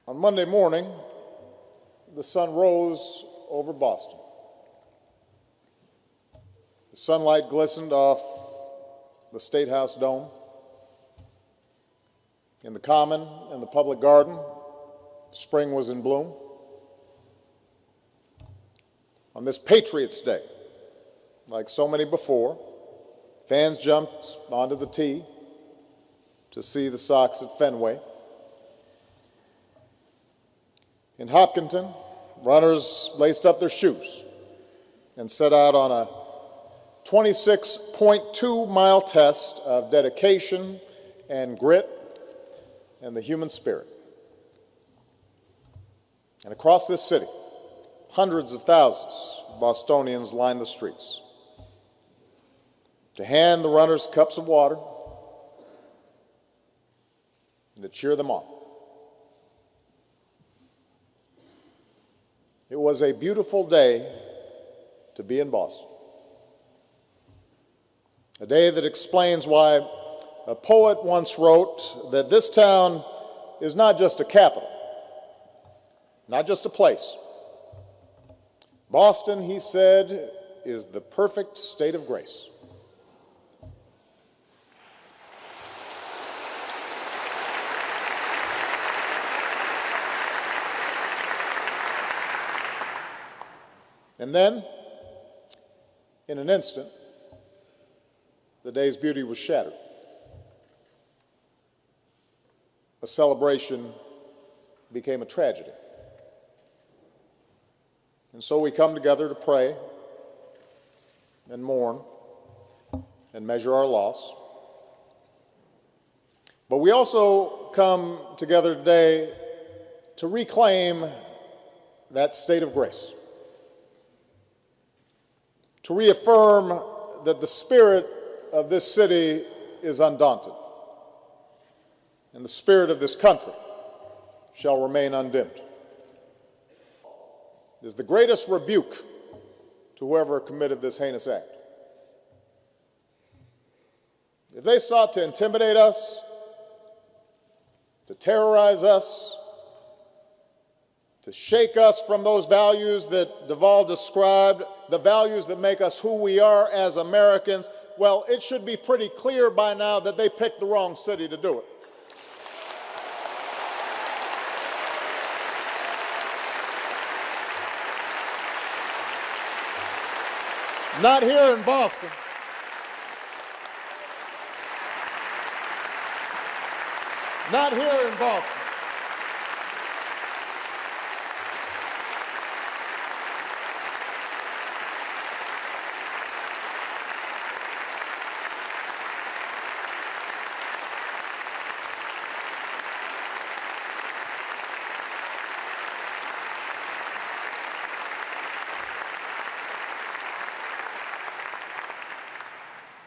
On Monday morning, the sun rose over Boston. The sunlight glistened off the State House dome. In the Common and the Public Garden, spring was in bloom. On this Patriots' Day, like so many before, fans jumped onto the tee to see the Sox at Fenway. In Hopkinton, runners laced up their shoes and set out on a 26.2-mile test of dedication and grit and the human spirit. And across this city, hundreds of thousands of Bostonians lined the streets to hand the runners cups of water and to cheer them on. It was a beautiful day to be in Boston. A day that explains why a poet once wrote that this town is not just a capital, not just a place. Boston, he said, is the perfect state of grace. And then, in an instant, the day's beauty was shattered. A celebration became a tragedy. And so we come together to pray and mourn and measure our loss. But we also come together today to reclaim that state of grace, to reaffirm that the spirit of this city is undaunted, and the spirit of this country shall remain undimmed. It is the greatest rebuke to whoever committed this heinous act. If they sought to intimidate us, to terrorize us, to shake us from those values that Duvall described, the values that make us who we are as Americans, well, it should be pretty clear by now that they picked the wrong city to do it. Not here in Boston. Not here in Boston.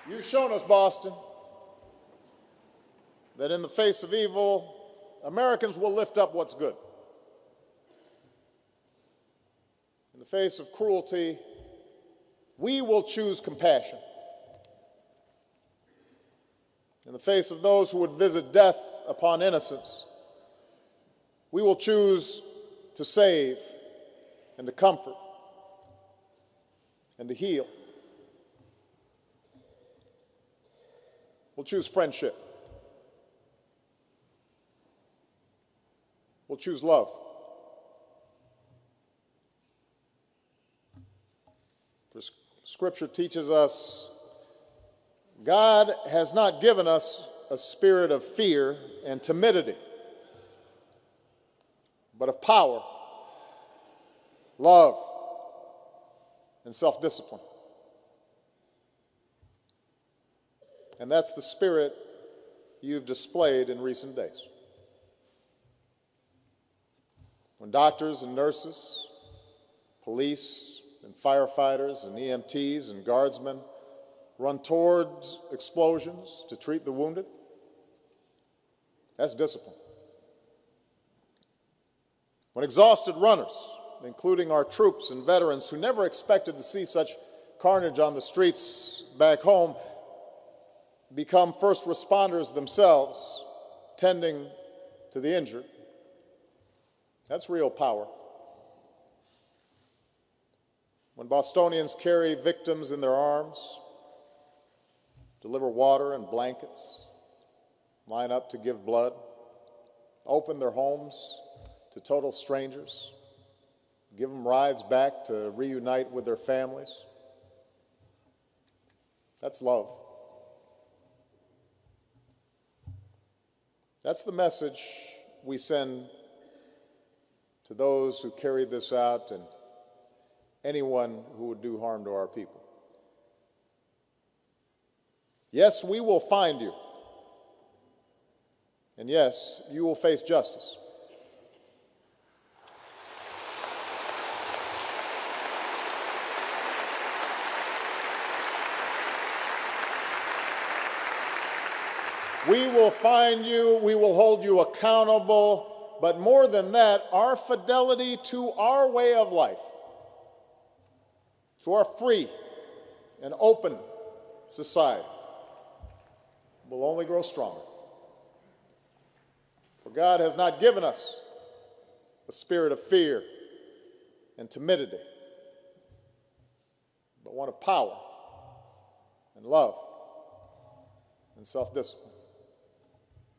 You've shown us, Boston, that in the face of evil, Americans will lift up what's good. In the face of cruelty, we will choose compassion. In the face of those who would visit death upon innocence, we will choose to save and to comfort and to heal. We'll choose friendship. We'll choose love. For Scripture teaches us God has not given us a spirit of fear and timidity, but of power, love, and self-discipline. And that's the spirit you've displayed in recent days. When doctors and nurses, police and firefighters and EMTs and guardsmen run towards explosions to treat the wounded, that's discipline. When exhausted runners, including our troops and veterans who never expected to see such carnage on the streets back home, become first responders themselves, tending to the injured, That's real power. When Bostonians carry victims in their arms, deliver water and blankets, line up to give blood, open their homes to total strangers, give them rides back to reunite with their families, that's love. That's the message we send to those who carry this out and anyone who would do harm to our people. Yes, we will find you. And yes, you will face justice. We will find you, we will hold you accountable, but more than that, our fidelity to our way of life, to our free and open society, will only grow stronger. For God has not given us a spirit of fear and timidity, but one of power and love and self-discipline.